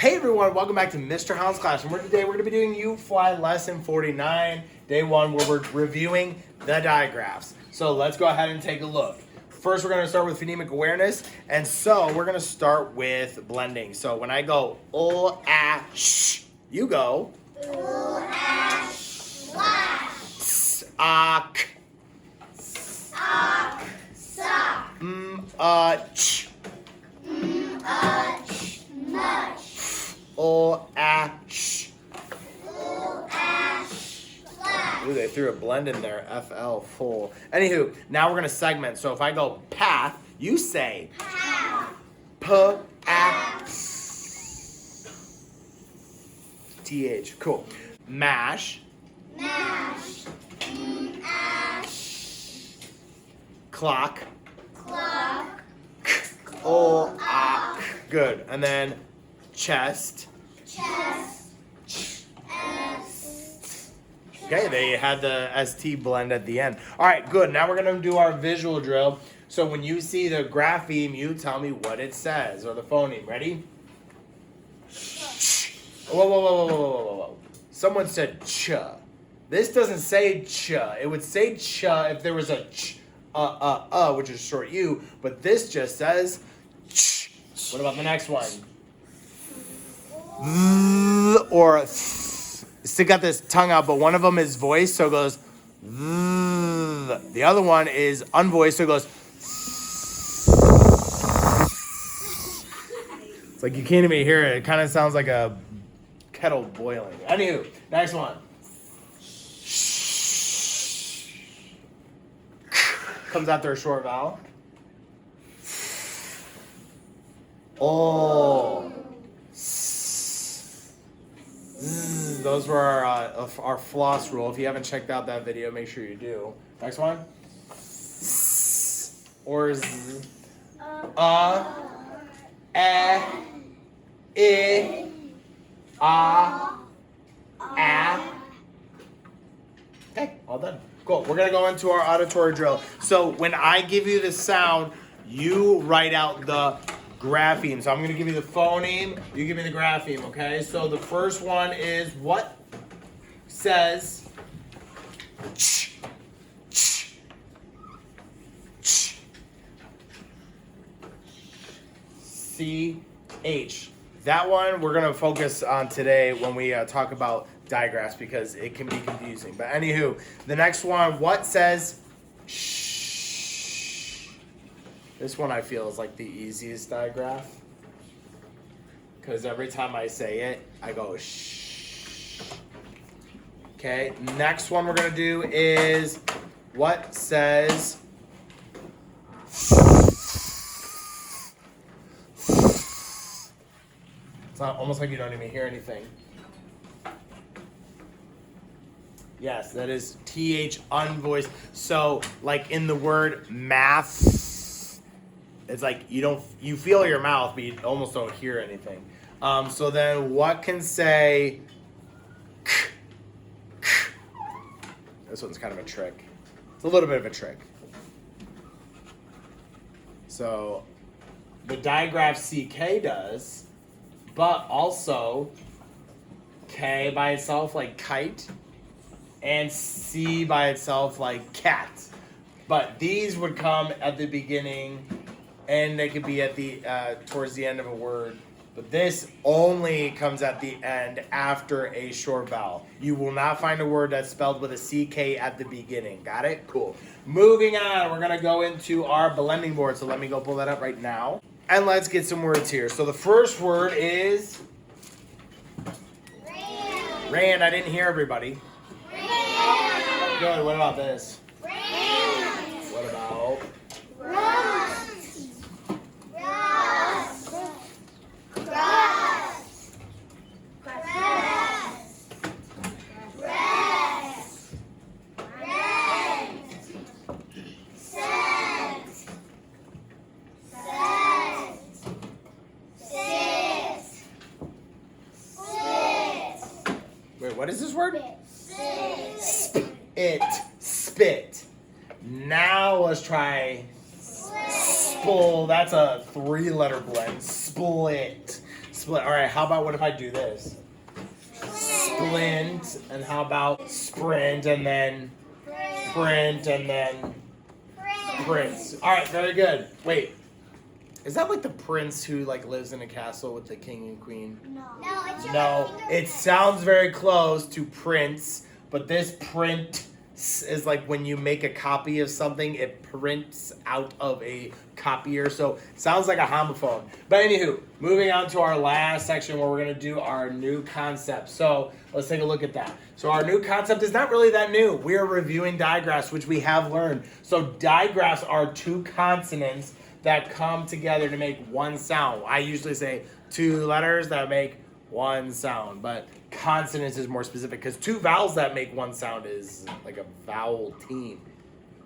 Hey everyone, welcome back to Mr. Hound's class. And today we're going to be doing UFLI lesson 49, day 1, where we're reviewing the digraphs. So let's go ahead and take a look. First, we're going to start with phonemic awareness. And so we're going to start with blending. So when I go sh, you go s, k, ch, sh. Ooh, they threw a blend in there. FL, full. Anywho, now we're going to segment. So if I go path, you say path. TH. Cool. Mash. Mash. Clock. Clock. Good. And then chest. Chest. Okay, they had the ST blend at the end. All right, good. Now we're going to do our visual drill. So when you see the grapheme, you tell me what it says, or the phoneme. Ready? Whoa. Someone said ch. This doesn't say ch. It would say ch if there was a ch, which is short U, but this just says ch. What about the next one? Or still got this tongue out, but one of them is voiced, so it goes. The other one is unvoiced, so it goes. It's like you can't even hear it. It kind of sounds like a kettle boiling. Anywho, next one. Comes after a short vowel. Those were our floss rule. If you haven't checked out that video, make sure you do. Next one. Or z. I, Okay, all done. Cool. We're going to go into our auditory drill. So when I give you the sound, you write out the grapheme. So I'm going to give you the phoneme, you give me the grapheme, okay? So the first one is what says ch, ch, ch. CH. That one we're going to focus on today when we talk about digraphs because it can be confusing. But anywho, the next one, what says sh? This one I feel is like the easiest digraph because every time I say it, I go shh. Okay, next one we're gonna do is what says it's not almost like you don't even hear anything. Yes, that is TH unvoiced. So like in the word math, it's like you feel your mouth, but you almost don't hear anything. So then what can say k, k? This one's kind of a trick. It's a little bit of a trick. So the digraph CK does, but also K by itself like kite and C by itself like cat. But these would come at the beginning and they could be at the towards the end of a word. But this only comes at the end after a short vowel. You will not find a word that's spelled with a CK at the beginning. Got it? Cool. Moving on, we're going to go into our blending board. So let me go pull that up right now. And let's get some words here. So the first word is ran. I didn't hear everybody. Ran. Good. What about this? Ran. What about? Rust. Wait, what is this word? Spit. Spit. Now let's try Spul. That's a 3-letter blend. Split. Split. All right, how about what if I do this? Splint. And how about sprint and then print and then prince? All right, very good. Wait, is that like the prince who like lives in a castle with the king and queen? No, it sounds very close to prince, but this print is like when you make a copy of something, it prints out of a copier. So it sounds like a homophone. But anywho, moving on to our last section where we're going to do our new concept. So let's take a look at that. So our new concept is not really that new. We are reviewing digraphs, which we have learned. So digraphs are two consonants that come together to make one sound. I usually say two letters that make one sound, but consonants is more specific because two vowels that make one sound is like a vowel team,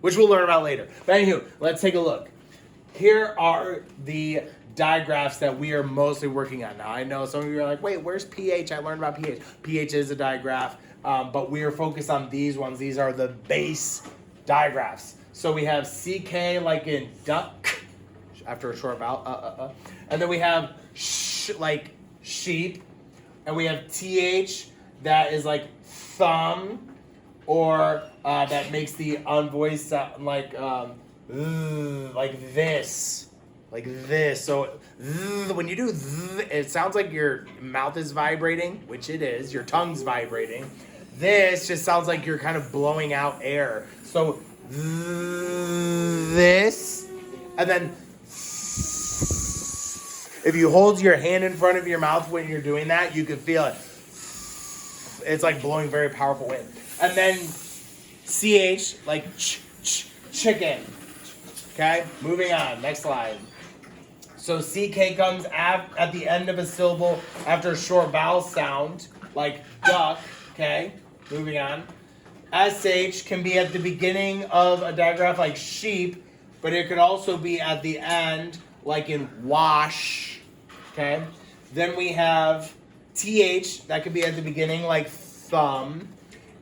which we'll learn about later. But anywho, let's take a look. Here are the digraphs that we are mostly working on. Now, I know some of you are like, wait, where's PH? I learned about PH. PH is a digraph, but we are focused on these ones. These are the base digraphs. So we have CK like in duck, after a short vowel, and then we have like sheep, and we have TH that is like thumb, or that makes the unvoiced sound like this. So when you do it sounds like your mouth is vibrating, which it is, your tongue's vibrating. This just sounds like you're kind of blowing out air. So this, and then if you hold your hand in front of your mouth when you're doing that, you can feel it. It's like blowing very powerful wind. And then CH, like chicken. Okay, moving on. Next slide. So CK comes at the end of a syllable after a short vowel sound, like duck. Okay, moving on. SH can be at the beginning of a digraph, like sheep, but it could also be at the end, like in wash. Okay, then we have TH that could be at the beginning, like thumb.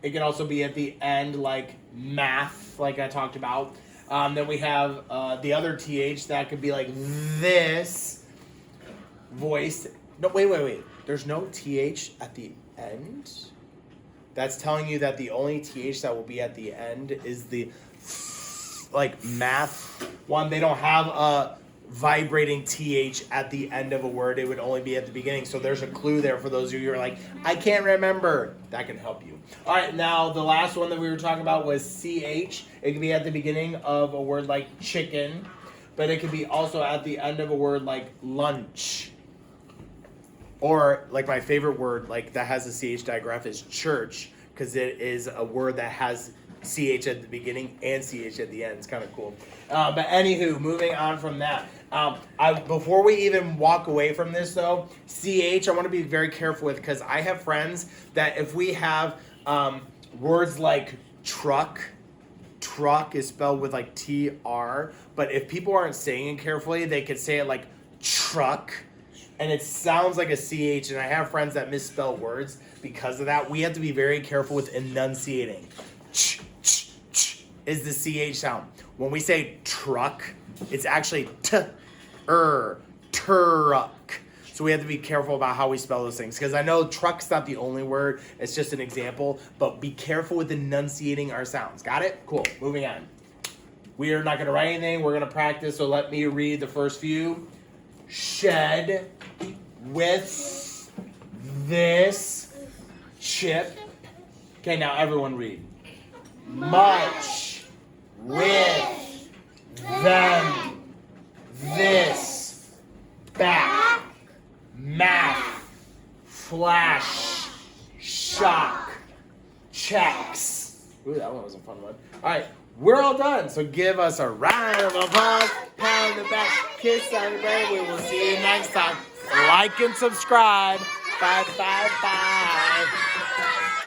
It can also be at the end, like math, like I talked about. Then we have the other TH that could be like this voice. No, wait. There's no TH at the end. That's telling you that the only TH that will be at the end is the like math one. They don't have a vibrating TH at the end of a word. It would only be at the beginning. So there's a clue there for those of you who are like, I can't remember. That can help you. All right, now the last one that we were talking about was CH. It can be at the beginning of a word like chicken, but it could be also at the end of a word like lunch. Or like my favorite word like that has a CH digraph is church, because it is a word that has CH at the beginning and CH at the end. It's kind of cool. But anywho, moving on from that. Before we even walk away from this though, CH I want to be very careful with, because I have friends that if we have words like truck is spelled with like TR, but if people aren't saying it carefully, they could say it like truck, and it sounds like a CH, and I have friends that misspell words because of that. We have to be very careful with enunciating. Is the CH sound. When we say truck, it's actually truck. So we have to be careful about how we spell those things, because I know truck's not the only word, it's just an example, but be careful with enunciating our sounds. Got it? Cool. Moving on. We are not going to write anything, we're going to practice, so let me read the first few. Shed with this chip. Okay, now everyone read. Much with them this back math flash shock checks. Ooh, that one was a fun one. All right, we're all done, so give us a round of applause, pat on the back, kiss on the brain. We will see you next time. Like and subscribe. Bye.